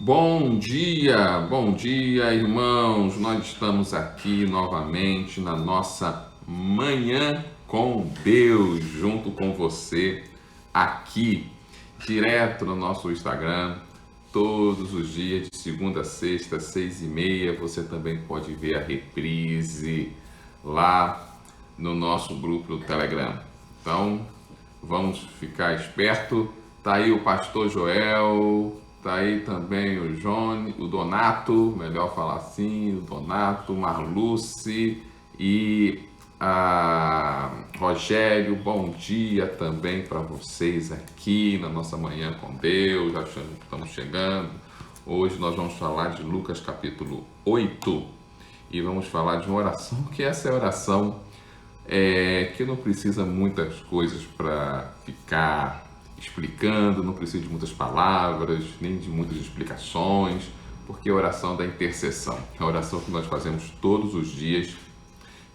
Bom dia, irmãos. Nós estamos aqui novamente na nossa Manhã com Deus, junto com você, aqui, direto no nosso Instagram, todos os dias, de segunda a sexta, 6h30. Você também pode ver a reprise lá no nosso grupo do Telegram. Então, vamos ficar esperto. Tá aí o pastor Joel, tá aí também o Johnny, o Donato, melhor falar assim, o Donato, Marluce e a Rogério. Bom dia também para vocês aqui na nossa Manhã com Deus. Já estamos chegando. Hoje nós vamos falar de Lucas capítulo 8 e vamos falar de uma oração, que essa é a oração que não precisa muitas coisas para ficar explicando, não precisa de muitas palavras, nem de muitas explicações, porque é a oração da intercessão, é a oração que nós fazemos todos os dias,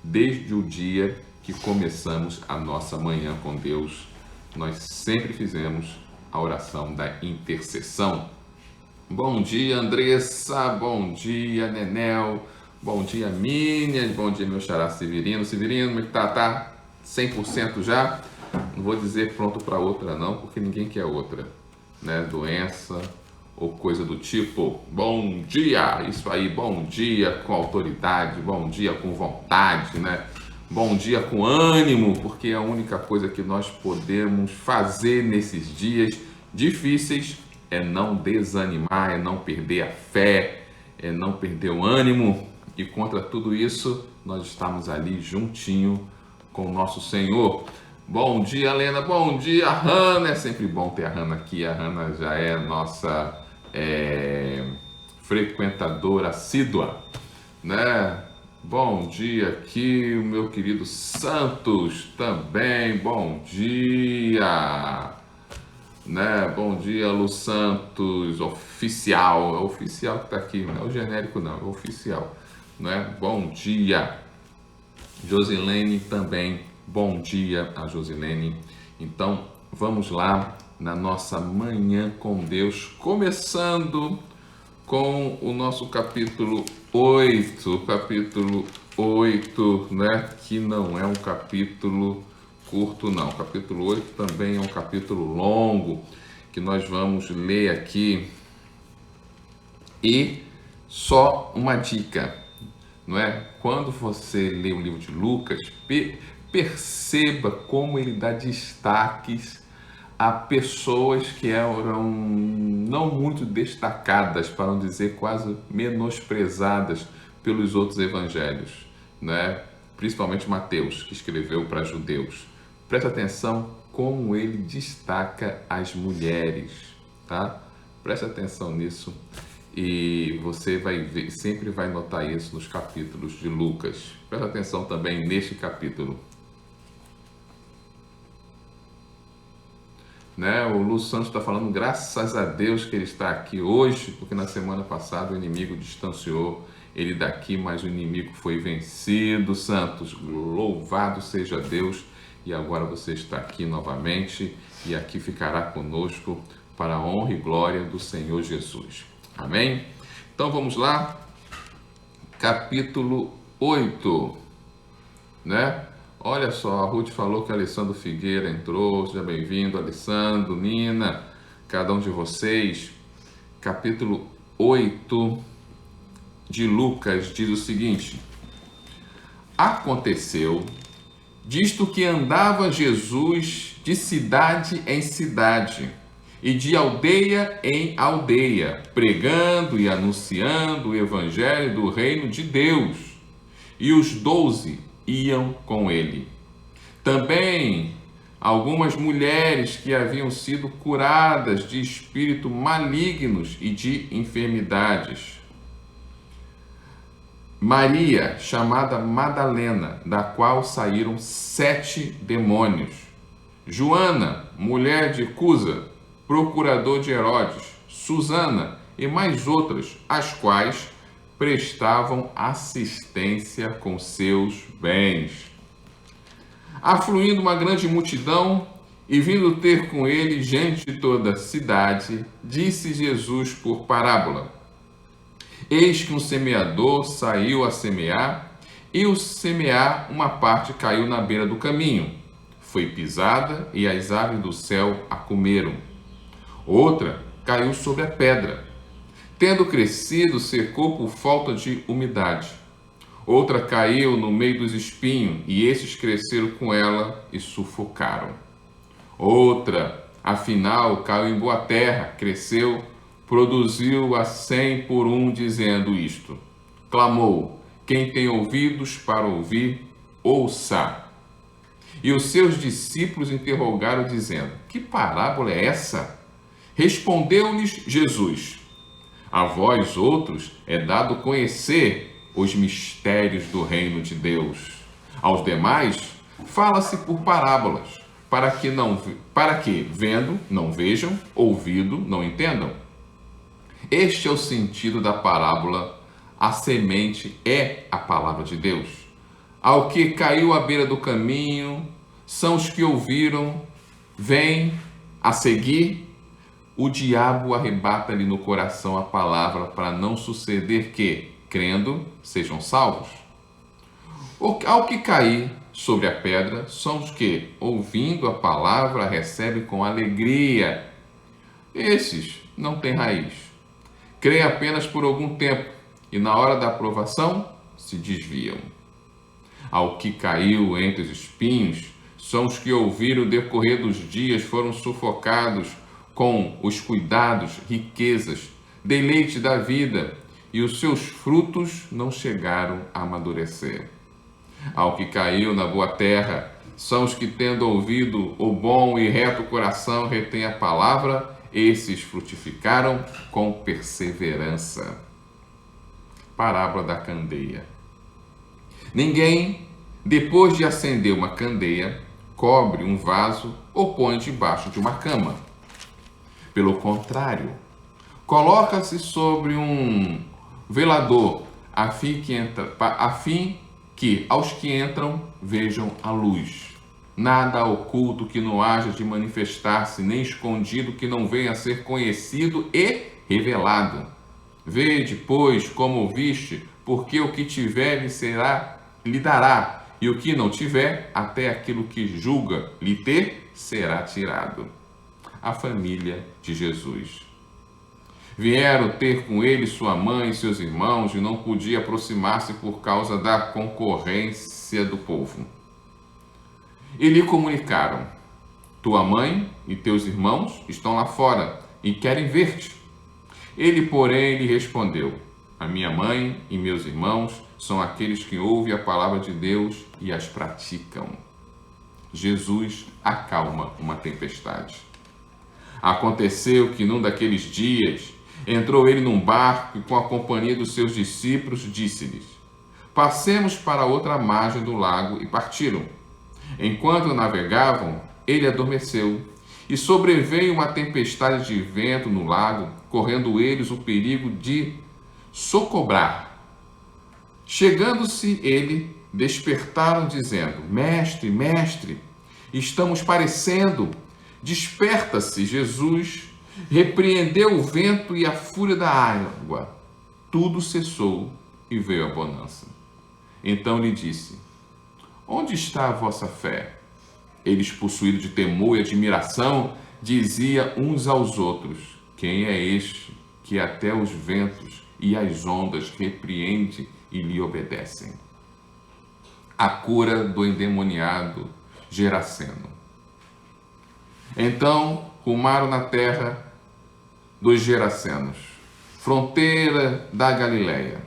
desde o dia que começamos a nossa manhã com Deus. Nós sempre fizemos a oração da intercessão. Bom dia, Andressa, bom dia, Nenel, bom dia, Minias, bom dia, meu xará Severino. Severino, como é que tá? Tá 100% já? Não vou dizer pronto para outra não, porque ninguém quer outra, né? Doença ou coisa do tipo. Bom dia, isso aí, bom dia com autoridade, bom dia com vontade, né? Bom dia com ânimo, porque é a única coisa que nós podemos fazer nesses dias difíceis é não desanimar, é não perder a fé, é não perder o ânimo. E contra tudo isso, nós estamos ali juntinho com o nosso Senhor. Bom dia, Helena. Bom dia, Hanna. É sempre bom ter a Hanna aqui. A Hanna já é nossa frequentadora assídua, né? Bom dia aqui, o meu querido Santos também. Bom dia, né? Bom dia, Lu Santos, oficial. É o oficial que tá aqui, não é o genérico, não, é o oficial, né? Bom dia, Josilene também. Bom dia a Josilene. Então, vamos lá na nossa Manhã com Deus, começando com o nosso capítulo 8, né? Que não é um capítulo curto, não. O capítulo 8 também é um capítulo longo, que nós vamos ler aqui. E só uma dica, não é? Quando você lê o livro de Lucas, perceba como ele dá destaques a pessoas que eram não muito destacadas, para não dizer quase menosprezadas pelos outros evangelhos, né? Principalmente Mateus, que escreveu para judeus. Preste atenção como ele destaca as mulheres, tá? Preste atenção nisso e você vai ver, sempre vai notar isso nos capítulos de Lucas. Preste atenção também neste capítulo. Né? O Lu Santos está falando, graças a Deus que ele está aqui hoje, porque na semana passada o inimigo distanciou ele daqui, mas o inimigo foi vencido. Santos, louvado seja Deus, e agora você está aqui novamente e aqui ficará conosco para a honra e glória do Senhor Jesus. Amém? Então vamos lá, capítulo 8, né? Olha só, a Ruth falou que Alessandro Figueira entrou. Seja bem-vindo, Alessandro, Nina, cada um de vocês. Capítulo 8 de Lucas diz o seguinte: aconteceu, disto que andava Jesus de cidade em cidade e de aldeia em aldeia, pregando e anunciando o evangelho do reino de Deus. E os 12 iam com ele. Também algumas mulheres que haviam sido curadas de espíritos malignos e de enfermidades. Maria, chamada Madalena, da qual saíram 7 demônios. Joana, mulher de Cusa, procurador de Herodes. Susana e mais outras, as quais prestavam assistência com seus bens. Afluindo uma grande multidão, E vindo ter com ele gente de toda a cidade, disse Jesus por parábola: Eis que um semeador saiu a semear, e o semear uma parte caiu na beira do caminho. Foi pisada, e as aves do céu a comeram. Outra caiu sobre a pedra. Tendo crescido, secou por falta de umidade. Outra caiu no meio dos espinhos, e esses cresceram com ela e sufocaram. Outra, afinal, caiu em boa terra, cresceu, produziu a 100 por um, dizendo isto. Clamou: quem tem ouvidos para ouvir, ouça. E os seus discípulos interrogaram, dizendo: que parábola é essa? Respondeu-lhes Jesus: a vós outros é dado conhecer os mistérios do reino de Deus. Aos demais, fala-se por parábolas, para que vendo, não vejam, ouvindo, não entendam. Este é o sentido da parábola. A semente é a palavra de Deus. Ao que caiu à beira do caminho, são os que ouviram, vêm a seguir. O diabo arrebata-lhe no coração a palavra, para não suceder que, crendo, sejam salvos. Ao que cair sobre a pedra, são os que, ouvindo a palavra, recebem com alegria. Esses não têm raiz. Creem apenas por algum tempo, e na hora da aprovação se desviam. Ao que caiu entre os espinhos, são os que ouviram o decorrer dos dias, foram sufocados com os cuidados, riquezas, deleite da vida, e os seus frutos não chegaram a amadurecer. Ao que caiu na boa terra, são os que, tendo ouvido o bom e reto coração, retém a palavra, esses frutificaram com perseverança. Parábola da candeia. Ninguém, depois de acender uma candeia, cobre um vaso ou põe debaixo de uma cama. Pelo contrário, coloca-se sobre um velador, a fim que aos que entram vejam a luz. Nada oculto que não haja de manifestar-se, nem escondido que não venha a ser conhecido e revelado. Vede, pois, como viste, porque o que tiver lhe dará, e o que não tiver, até aquilo que julga lhe ter, será tirado. A família de Jesus. Vieram ter com ele sua mãe e seus irmãos, e não podia aproximar-se por causa da concorrência do povo. E lhe comunicaram: tua mãe e teus irmãos estão lá fora e querem ver-te. Ele, porém, lhe respondeu: a minha mãe e meus irmãos são aqueles que ouvem a palavra de Deus e as praticam. Jesus acalma uma tempestade. Aconteceu que num daqueles dias entrou ele num barco e, com a companhia dos seus discípulos, disse-lhes: passemos para a outra margem do lago, e partiram. Enquanto navegavam, ele adormeceu, e sobreveio uma tempestade de vento no lago, correndo eles o perigo de socobrar. Chegando-se ele, despertaram, dizendo: mestre, mestre, estamos parecendo. Desperta-se. Jesus repreendeu o vento e a fúria da água. Tudo cessou e veio a bonança. Então lhe disse: onde está a vossa fé? Eles, possuídos de temor e admiração, diziam uns aos outros: quem é este que até os ventos e as ondas repreende e lhe obedecem? A cura do endemoniado Geraseno. Então rumaram na terra dos Gerasenos, fronteira da Galileia.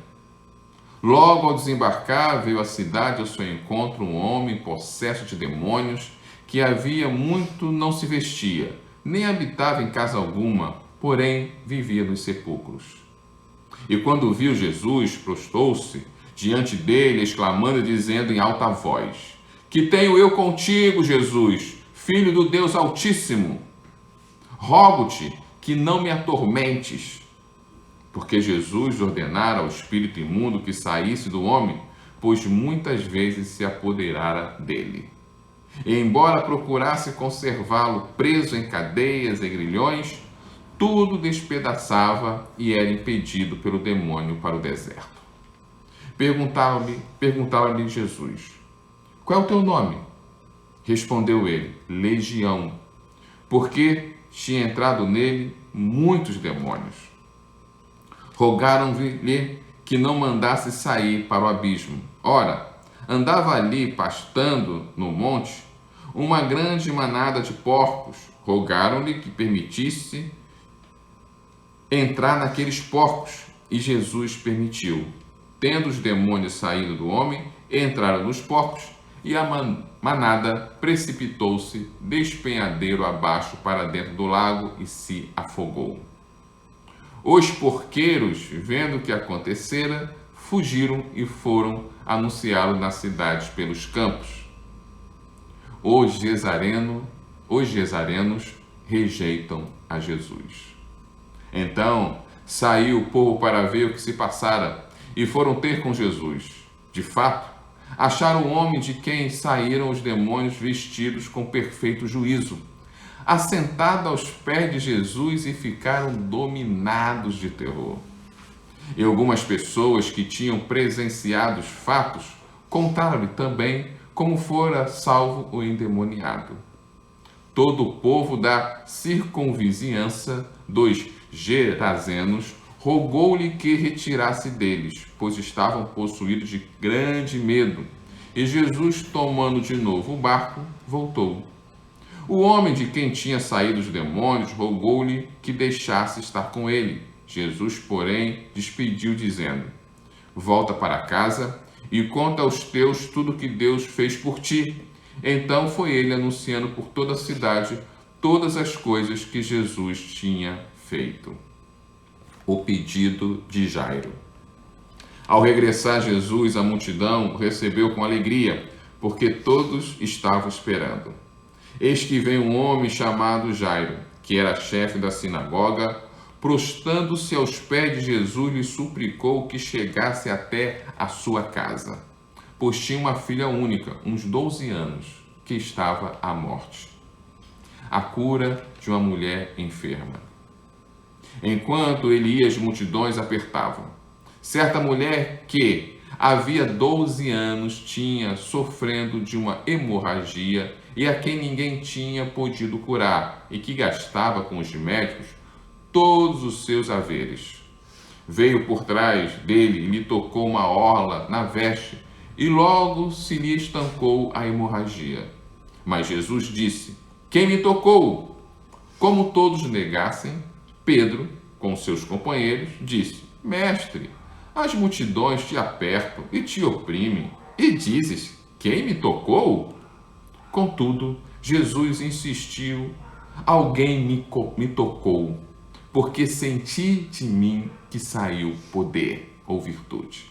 Logo ao desembarcar, veio à cidade ao seu encontro um homem possesso de demônios, que havia muito não se vestia, nem habitava em casa alguma, porém vivia nos sepulcros. E quando viu Jesus, prostrou-se diante dele, exclamando e dizendo em alta voz: que tenho eu contigo, Jesus, Filho do Deus Altíssimo? Rogo-te que não me atormentes. Porque Jesus ordenara ao espírito imundo que saísse do homem, pois muitas vezes se apoderara dele. E embora procurasse conservá-lo preso em cadeias e grilhões, tudo despedaçava e era impedido pelo demônio para o deserto. Perguntava-lhe Jesus: qual é o teu nome? Respondeu ele: Legião, porque tinha entrado nele muitos demônios. Rogaram-lhe que não mandasse sair para o abismo. Ora, andava ali pastando no monte uma grande manada de porcos. Rogaram-lhe que permitisse entrar naqueles porcos, e Jesus permitiu. Tendo os demônios saído do homem, entraram nos porcos, e a manada precipitou-se despenhadeiro abaixo para dentro do lago e se afogou. Os porqueiros, vendo o que acontecera, fugiram e foram anunciá-lo nas cidades pelos campos. Os gesarenos rejeitam a Jesus. Então saiu o povo para ver o que se passara e foram ter com Jesus. De fato, acharam o homem de quem saíram os demônios vestidos com perfeito juízo, assentado aos pés de Jesus, e ficaram dominados de terror. E algumas pessoas que tinham presenciado os fatos contaram-lhe também como fora salvo o endemoniado. Todo o povo da circunvizinhança dos Gerazenos rogou-lhe que retirasse deles, pois estavam possuídos de grande medo. E Jesus, tomando de novo o barco, voltou. O homem de quem tinha saído os demônios rogou-lhe que deixasse estar com ele. Jesus, porém, despediu, dizendo: volta para casa e conta aos teus tudo o que Deus fez por ti. Então foi ele anunciando por toda a cidade todas as coisas que Jesus tinha feito. O pedido de Jairo. Ao regressar Jesus, a multidão o recebeu com alegria, porque todos estavam esperando. Eis que vem um homem chamado Jairo, que era chefe da sinagoga, prostrando-se aos pés de Jesus, lhe suplicou que chegasse até a sua casa, pois tinha uma filha única, uns 12 anos, que estava à morte. A cura de uma mulher enferma. Enquanto ele ia, as multidões apertavam. Certa mulher que havia 12 anos tinha sofrendo de uma hemorragia e a quem ninguém tinha podido curar, e que gastava com os médicos todos os seus haveres. Veio por trás dele e lhe tocou uma orla na veste, e logo se lhe estancou a hemorragia. Mas Jesus disse: quem me tocou? Como todos negassem, Pedro, com seus companheiros, disse: mestre, as multidões te apertam e te oprimem, e dizes: quem me tocou? Contudo, Jesus insistiu: alguém me tocou, porque senti de mim que saiu poder ou virtude.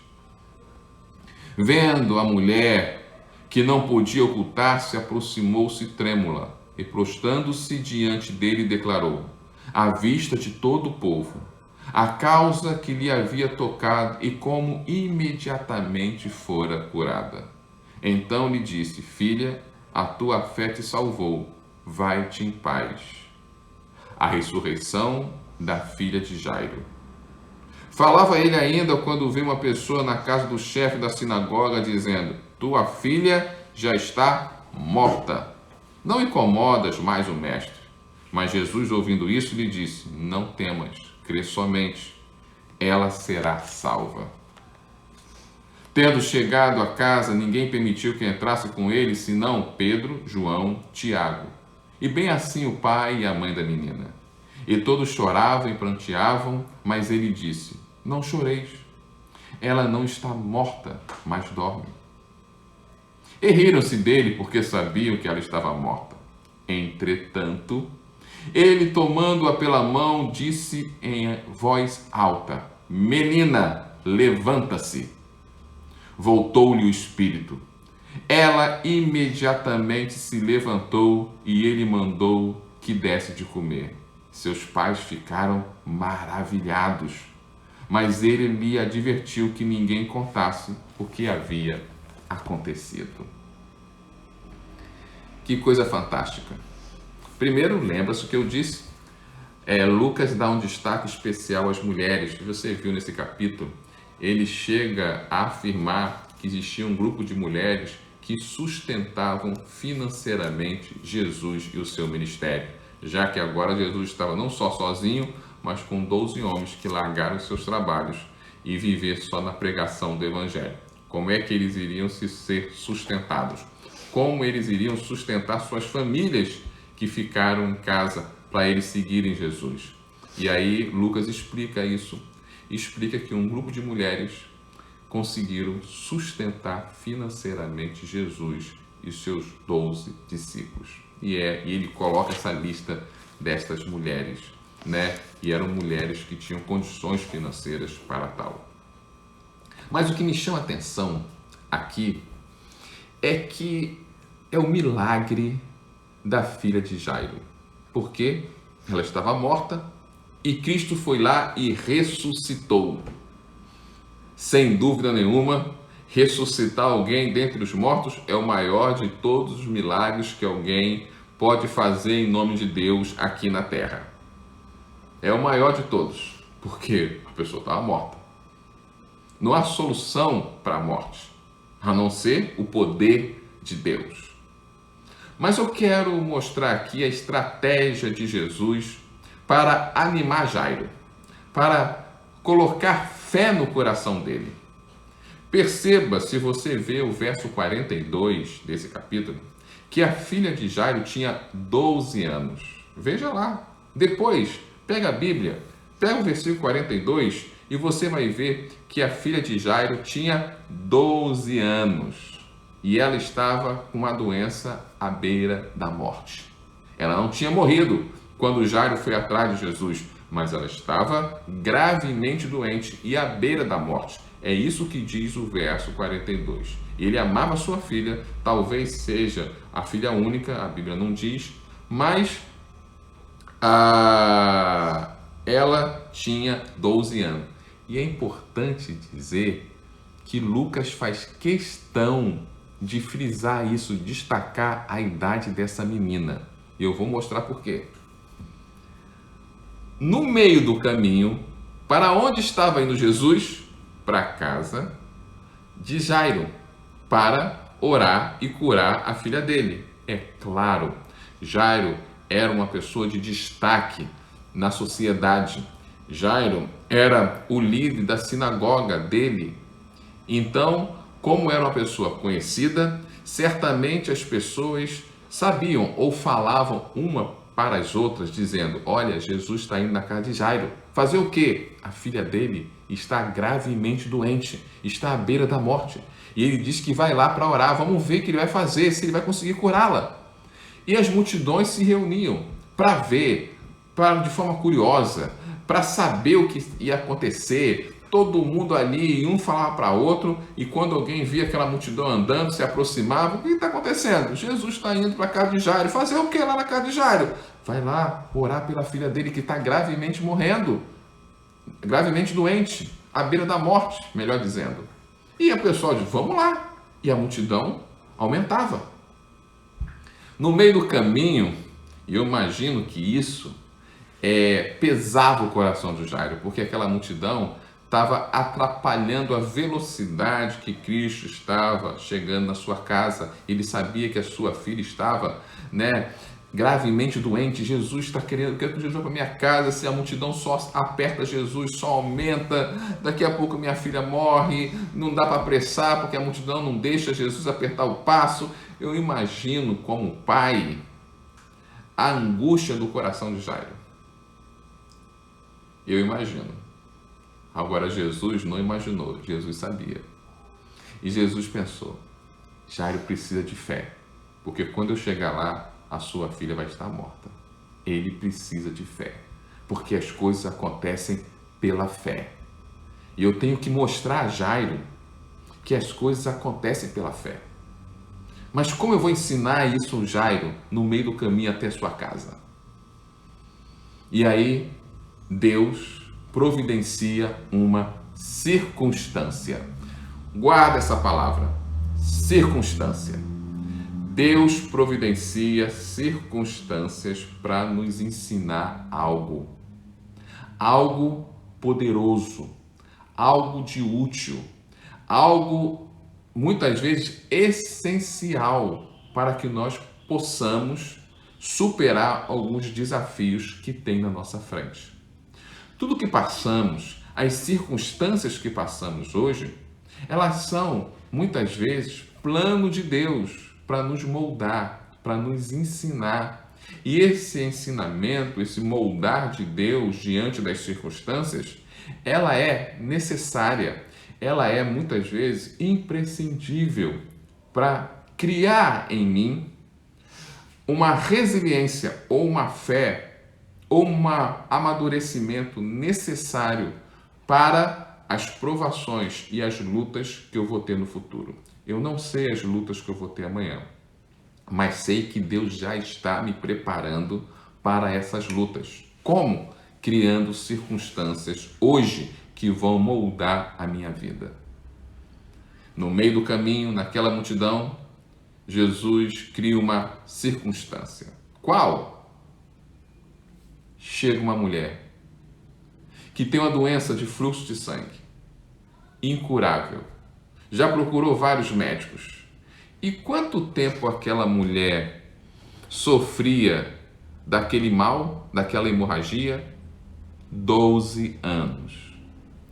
Vendo a mulher que não podia ocultar-se, aproximou-se trêmula e, prostrando-se diante dele, declarou, à vista de todo o povo, a causa que lhe havia tocado e como imediatamente fora curada. Então lhe disse: filha, a tua fé te salvou, vai-te em paz. A ressurreição da filha de Jairo. Falava ele ainda quando viu uma pessoa na casa do chefe da sinagoga, dizendo: tua filha já está morta. Não incomodas mais o mestre. Mas Jesus, ouvindo isso, lhe disse: não temas, crê somente, ela será salva. Tendo chegado a casa, ninguém permitiu que entrasse com ele, senão Pedro, João, Tiago, e bem assim o pai e a mãe da menina. E todos choravam e pranteavam, mas ele disse: não choreis, ela não está morta, mas dorme. E riram-se dele, porque sabiam que ela estava morta. Entretanto, ele, tomando-a pela mão, disse em voz alta: menina, levanta-se. Voltou-lhe o espírito. Ela imediatamente se levantou e ele mandou que desse de comer. Seus pais ficaram maravilhados, mas ele lhe advertiu que ninguém contasse o que havia acontecido. Que coisa fantástica. Primeiro, lembra-se o que eu disse, Lucas dá um destaque especial às mulheres. Você viu nesse capítulo, ele chega a afirmar que existia um grupo de mulheres que sustentavam financeiramente Jesus e o seu ministério, já que agora Jesus estava não só sozinho, mas com 12 homens que largaram seus trabalhos e viver só na pregação do Evangelho. Como é que eles iriam ser sustentados? Como eles iriam sustentar suas famílias que ficaram em casa para eles seguirem Jesus? E aí Lucas explica isso, explica que um grupo de mulheres conseguiram sustentar financeiramente Jesus e seus 12 discípulos. E ele coloca essa lista destas mulheres, né? E eram mulheres que tinham condições financeiras para tal. Mas o que me chama a atenção aqui é que é o milagre da filha de Jairo. Porque ela estava morta e Cristo foi lá e ressuscitou. Sem dúvida nenhuma, ressuscitar alguém dentre os mortos é o maior de todos os milagres que alguém pode fazer em nome de Deus aqui na terra. É o maior de todos, porque a pessoa estava morta. Não há solução para a morte, a não ser o poder de Deus. Mas eu quero mostrar aqui a estratégia de Jesus para animar Jairo, para colocar fé no coração dele. Perceba, se você vê o verso 42 desse capítulo, que a filha de Jairo tinha 12 anos. Veja lá. Depois, pega a Bíblia, pega o versículo 42 e você vai ver que a filha de Jairo tinha 12 anos. E ela estava com uma doença à beira da morte. Ela não tinha morrido quando Jairo foi atrás de Jesus, mas ela estava gravemente doente e à beira da morte. É isso que diz o verso 42. Ele amava sua filha, talvez seja a filha única, a Bíblia não diz, mas ela tinha 12 anos. E é importante dizer que Lucas faz questão de frisar isso, destacar a idade dessa menina. E eu vou mostrar por quê. No meio do caminho, para onde estava indo Jesus? Para a casa de Jairo, para orar e curar a filha dele. É claro, Jairo era uma pessoa de destaque na sociedade. Jairo era o líder da sinagoga dele. Então, como era uma pessoa conhecida, certamente as pessoas sabiam ou falavam uma para as outras, dizendo: olha, Jesus está indo na casa de Jairo. Fazer o quê? A filha dele está gravemente doente, está à beira da morte. E ele diz que vai lá para orar. Vamos ver o que ele vai fazer, se ele vai conseguir curá-la. E as multidões se reuniam para ver, de forma curiosa, para saber o que ia acontecer. Todo mundo ali, um falava para outro, e quando alguém via aquela multidão andando, se aproximava: o que está acontecendo? Jesus está indo para a casa de Jairo. Fazer o que lá na casa de Jairo? Vai lá orar pela filha dele que está gravemente morrendo, gravemente doente, à beira da morte, melhor dizendo. E o pessoal diz: vamos lá. E a multidão aumentava. No meio do caminho, e eu imagino que isso pesava o coração de Jairo, porque aquela multidão estava atrapalhando a velocidade que Cristo estava chegando na sua casa. Ele sabia que a sua filha estava, gravemente doente. Jesus está querendo que Jesus vá para minha casa. Se a multidão só aperta Jesus, só aumenta, daqui a pouco minha filha morre, não dá para apressar porque a multidão não deixa Jesus apertar o passo. Eu imagino como pai a angústia do coração de Jairo. Eu imagino. Agora, Jesus não imaginou, Jesus sabia. E Jesus pensou: Jairo precisa de fé, porque quando eu chegar lá, a sua filha vai estar morta. Ele precisa de fé, porque as coisas acontecem pela fé. E eu tenho que mostrar a Jairo que as coisas acontecem pela fé. Mas como eu vou ensinar isso a Jairo no meio do caminho até a sua casa? E aí, Deus providencia uma circunstância. Guarda essa palavra, circunstância. Deus providencia circunstâncias para nos ensinar algo, algo poderoso, algo de útil, algo muitas vezes essencial para que nós possamos superar alguns desafios que tem na nossa frente. Tudo que passamos, as circunstâncias que passamos hoje, elas são muitas vezes plano de Deus para nos moldar, para nos ensinar. E esse ensinamento, esse moldar de Deus diante das circunstâncias, ela é necessária, ela é muitas vezes imprescindível para criar em mim uma resiliência ou uma fé ou um amadurecimento necessário para as provações e as lutas que eu vou ter no futuro. Eu não sei as lutas que eu vou ter amanhã, mas sei que Deus já está me preparando para essas lutas. Como? Criando circunstâncias hoje que vão moldar a minha vida. No meio do caminho, naquela multidão, Jesus cria uma circunstância. Qual? Chega uma mulher que tem uma doença de fluxo de sangue, incurável. Já procurou vários médicos. E quanto tempo aquela mulher sofria daquele mal, daquela hemorragia? 12 anos.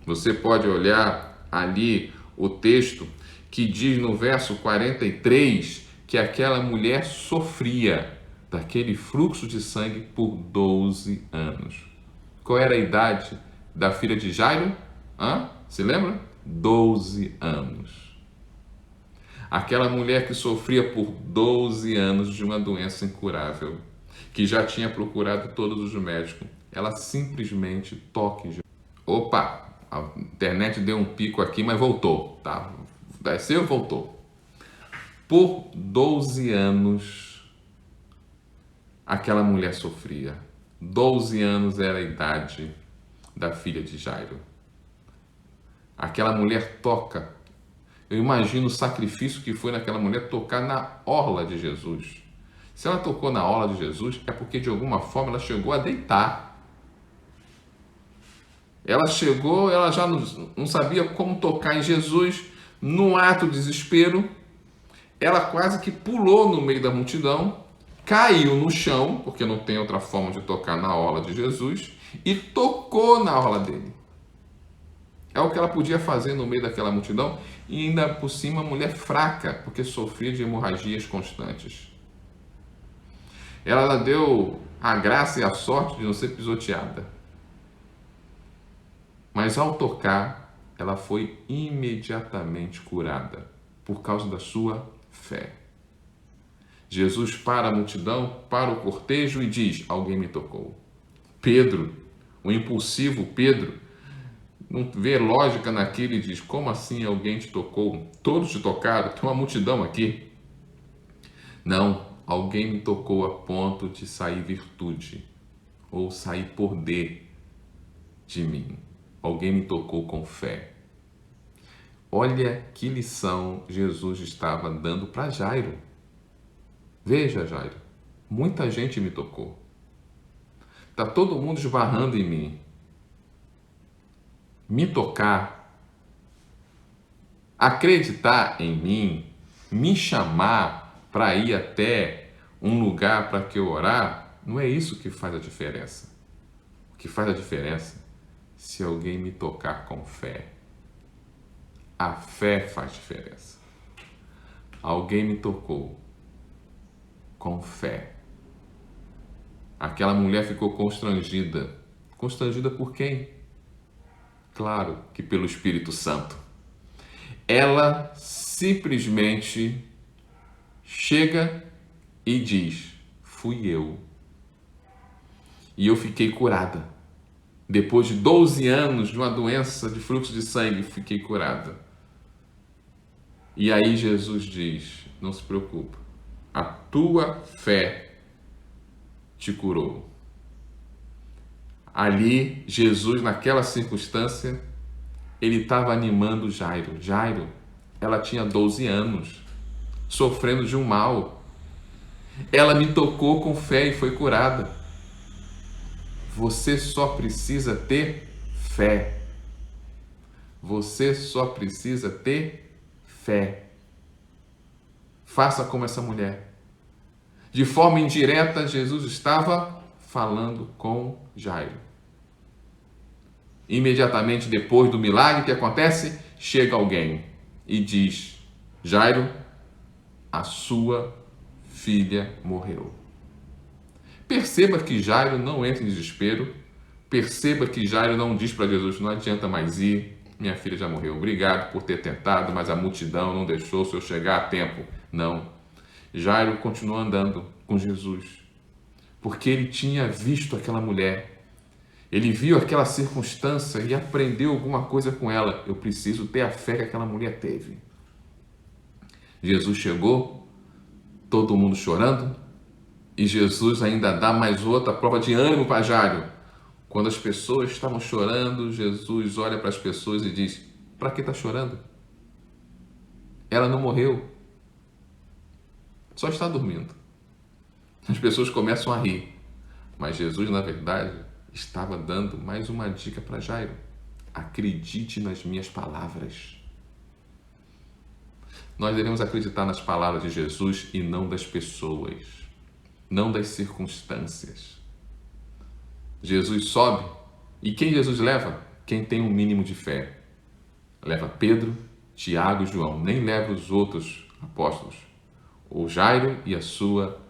Você pode olhar ali o texto que diz no verso 43 que aquela mulher sofria daquele fluxo de sangue por 12 anos. Qual era a idade da filha de Jairo? Se lembra? 12 anos. Aquela mulher que sofria por 12 anos de uma doença incurável, que já tinha procurado todos os médicos, ela simplesmente toca em Jesus. Opa, a internet deu um pico aqui, mas voltou, tá? Desceu, voltou. Por 12 anos, aquela mulher sofria. 12 anos era a idade da filha de Jairo. Aquela mulher toca. Eu imagino o sacrifício que foi naquela mulher tocar na orla de Jesus. Se ela tocou na orla de Jesus, é porque de alguma forma ela chegou a deitar. Ela chegou, ela já não sabia como tocar em Jesus. Num ato de desespero, ela quase que pulou no meio da multidão, caiu no chão, porque não tem outra forma de tocar na orla de Jesus, e tocou na orla dele. É o que ela podia fazer no meio daquela multidão, e ainda por cima, mulher fraca, porque sofria de hemorragias constantes. Ela deu a graça e a sorte de não ser pisoteada. Mas ao tocar, ela foi imediatamente curada, por causa da sua fé. Jesus para a multidão, para o cortejo e diz: alguém me tocou. Pedro, o impulsivo Pedro, não vê lógica naquilo e diz: como assim alguém te tocou? Todos te tocaram, tem uma multidão aqui. Não, alguém me tocou a ponto de sair virtude, ou sair poder de mim. Alguém me tocou com fé. Olha que lição Jesus estava dando para Jairo. Veja, Jairo, muita gente me tocou. Está todo mundo esbarrando em mim. Me tocar, acreditar em mim, me chamar para ir até um lugar para que eu orar, não é isso que faz a diferença. O que faz a diferença é se alguém me tocar com fé. A fé faz diferença. Alguém me tocou com fé. Aquela mulher ficou constrangida. Constrangida por quem? Claro que pelo Espírito Santo. Ela simplesmente chega e diz: fui eu. E eu fiquei curada. Depois de 12 anos de uma doença de fluxo de sangue, fiquei curada. E aí Jesus diz: não se preocupa, a tua fé te curou. Ali, Jesus, naquela circunstância, ele estava animando Jairo. Jairo, ela tinha 12 anos, sofrendo de um mal. Ela me tocou com fé e foi curada. Você só precisa ter fé. Você só precisa ter fé. Faça como essa mulher. De forma indireta, Jesus estava falando com Jairo. Imediatamente depois do milagre que acontece, chega alguém e diz: Jairo, a sua filha morreu. Perceba que Jairo não entra em desespero. Perceba que Jairo não diz para Jesus: não adianta mais ir, minha filha já morreu. Obrigado por ter tentado, mas a multidão não deixou o senhor chegar a tempo. Não. Jairo continuou andando com Jesus, porque ele tinha visto aquela mulher. Ele viu aquela circunstância e aprendeu alguma coisa com ela. Eu preciso ter a fé que aquela mulher teve. Jesus chegou, todo mundo chorando, e Jesus ainda dá mais outra prova de ânimo para Jairo. Quando as pessoas estavam chorando, Jesus olha para as pessoas e diz: para que está chorando? Ela não morreu, só está dormindo. As pessoas começam a rir, mas Jesus, na verdade, estava dando mais uma dica para Jairo: acredite nas minhas palavras. Nós devemos acreditar nas palavras de Jesus e não das pessoas, não das circunstâncias. Jesus sobe, e quem Jesus leva? Quem tem um mínimo de fé. Leva Pedro, Tiago e João, nem leva os outros apóstolos. O Jairo e a sua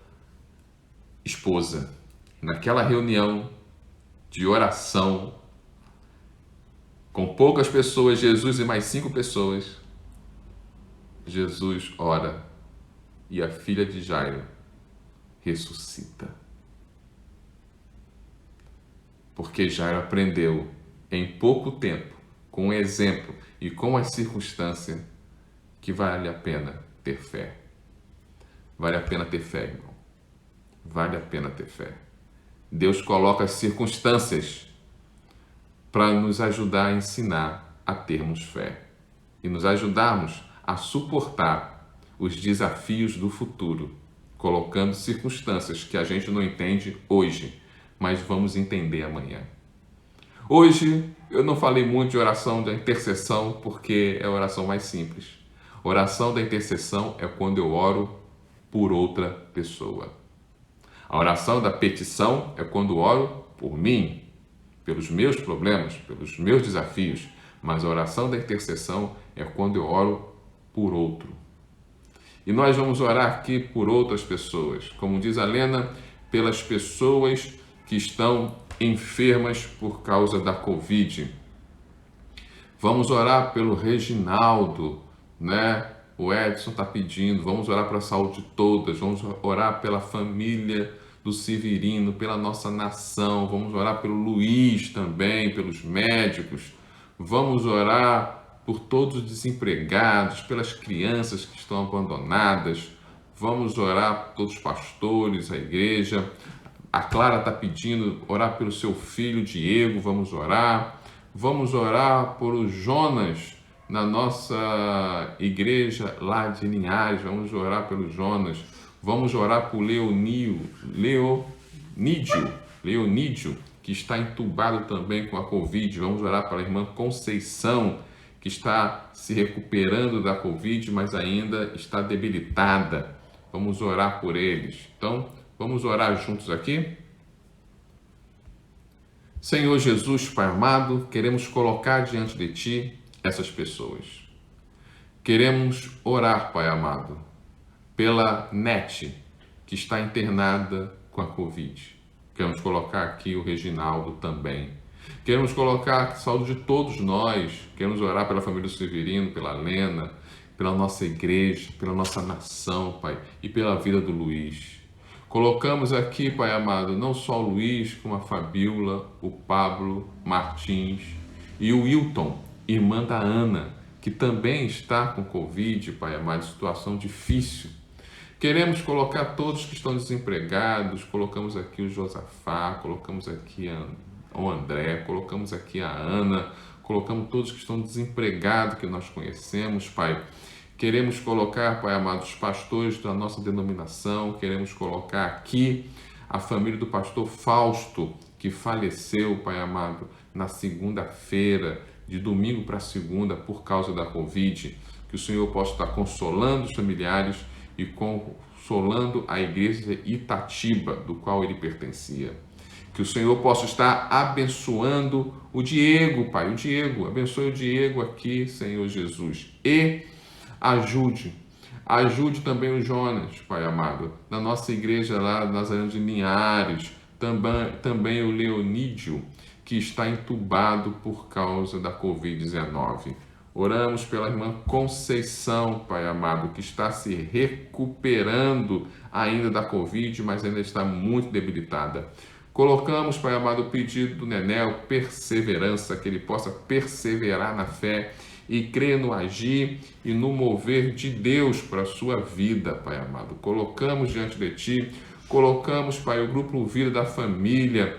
esposa. Naquela reunião de oração, com poucas pessoas, Jesus e mais 5 pessoas, Jesus ora e a filha de Jairo ressuscita. Porque Jairo aprendeu em pouco tempo, com o exemplo e com a circunstância, que vale a pena ter fé. Vale a pena ter fé, irmão. Vale a pena ter fé. Deus coloca as circunstâncias para nos ajudar a ensinar a termos fé e nos ajudarmos a suportar os desafios do futuro, colocando circunstâncias que a gente não entende hoje, mas vamos entender amanhã. Hoje eu não falei muito de oração da intercessão porque é a oração mais simples. Oração da intercessão é quando eu oro por outra pessoa. A oração da petição é quando oro por mim, pelos meus problemas, pelos meus desafios. Mas a oração da intercessão é quando eu oro por outro. E nós vamos orar aqui por outras pessoas. Como diz a Lena, pelas pessoas que estão enfermas por causa da Covid. Vamos orar pelo Reginaldo, né? O Edson está pedindo. Vamos orar para a saúde de todas. Vamos orar pela família do Severino, pela nossa nação. Vamos orar pelo Luiz também, pelos médicos. Vamos orar por todos os desempregados, pelas crianças que estão abandonadas. Vamos orar por todos os pastores, a igreja. A Clara está pedindo orar pelo seu filho Diego. Vamos orar. Vamos orar por o Jonas na nossa igreja lá de Linhares. Vamos orar pelo Jonas. Vamos orar por Leonídio, que está entubado também com a Covid. Vamos orar para a irmã Conceição, que está se recuperando da Covid, mas ainda está debilitada. Vamos orar por eles. Então, vamos orar juntos aqui? Senhor Jesus, Pai amado, queremos colocar diante de Ti essas pessoas. Queremos orar, Pai amado, pela Nete, que está internada com a Covid. Queremos colocar aqui o Reginaldo também. Queremos colocar a saúde de todos nós. Queremos orar pela família do Severino, pela Lena, pela nossa igreja, pela nossa nação, Pai, e pela vida do Luiz. Colocamos aqui, Pai amado, não só o Luiz, como a Fabiola, o Pablo Martins e o Wilton, irmã da Ana, que também está com Covid, Pai amado, situação difícil. Queremos colocar todos que estão desempregados, colocamos aqui o Josafá, colocamos aqui o André, colocamos aqui a Ana, colocamos todos que estão desempregados que nós conhecemos, Pai. Queremos colocar, Pai amado, os pastores da nossa denominação, queremos colocar aqui a família do pastor Fausto, que faleceu, Pai amado, na segunda-feira, de domingo para segunda, por causa da Covid. Que o Senhor possa estar consolando os familiares e consolando a igreja Itatiba, do qual ele pertencia. Que o Senhor possa estar abençoando o Diego, Pai, abençoe o Diego aqui, Senhor Jesus, e ajude também o Jonas, Pai amado, na nossa igreja lá, Nazareno de Linhares, também o Leonídio, que está entubado por causa da Covid-19. Oramos pela irmã Conceição, Pai amado, que está se recuperando ainda da Covid, mas ainda está muito debilitada. Colocamos, Pai amado, o pedido do Nenel, perseverança, que ele possa perseverar na fé e crer no agir e no mover de Deus para a sua vida, Pai amado. Colocamos diante de Ti, colocamos, Pai, o grupo Vida da família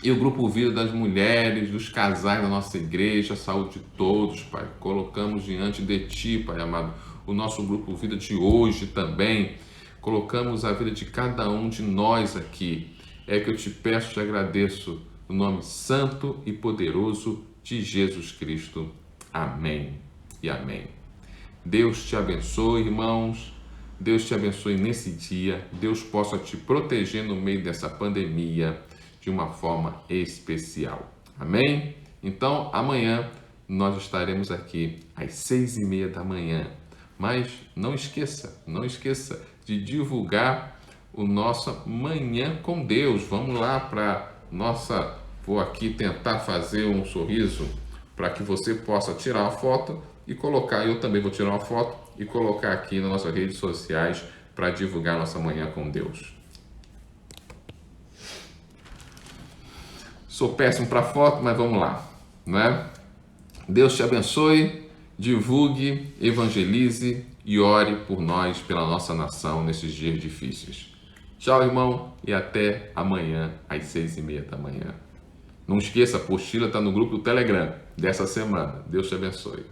e o grupo Vida das mulheres, dos casais da nossa igreja, a saúde de todos, Pai. Colocamos diante de Ti, Pai amado, o nosso grupo Vida de hoje também. Colocamos a vida de cada um de nós aqui. É que eu te peço e te agradeço, no nome santo e poderoso de Jesus Cristo. Amém e amém. Deus te abençoe, irmãos. Deus te abençoe nesse dia. Deus possa te proteger no meio dessa pandemia de uma forma especial. Amém? Então, amanhã nós estaremos aqui às 6h30 da manhã. Mas não esqueça de divulgar o nosso Manhã com Deus. Vamos lá para nossa... Vou aqui tentar fazer um sorriso para que você possa tirar uma foto e colocar. Eu também vou tirar uma foto e colocar aqui nas nossas redes sociais para divulgar nossa Manhã com Deus. Sou péssimo para foto, mas vamos lá, não é? Deus te abençoe, divulgue, evangelize e ore por nós, pela nossa nação nesses dias difíceis. Tchau, irmão, e até amanhã às 6h30 da manhã. Não esqueça, a apostila está no grupo do Telegram dessa semana. Deus te abençoe.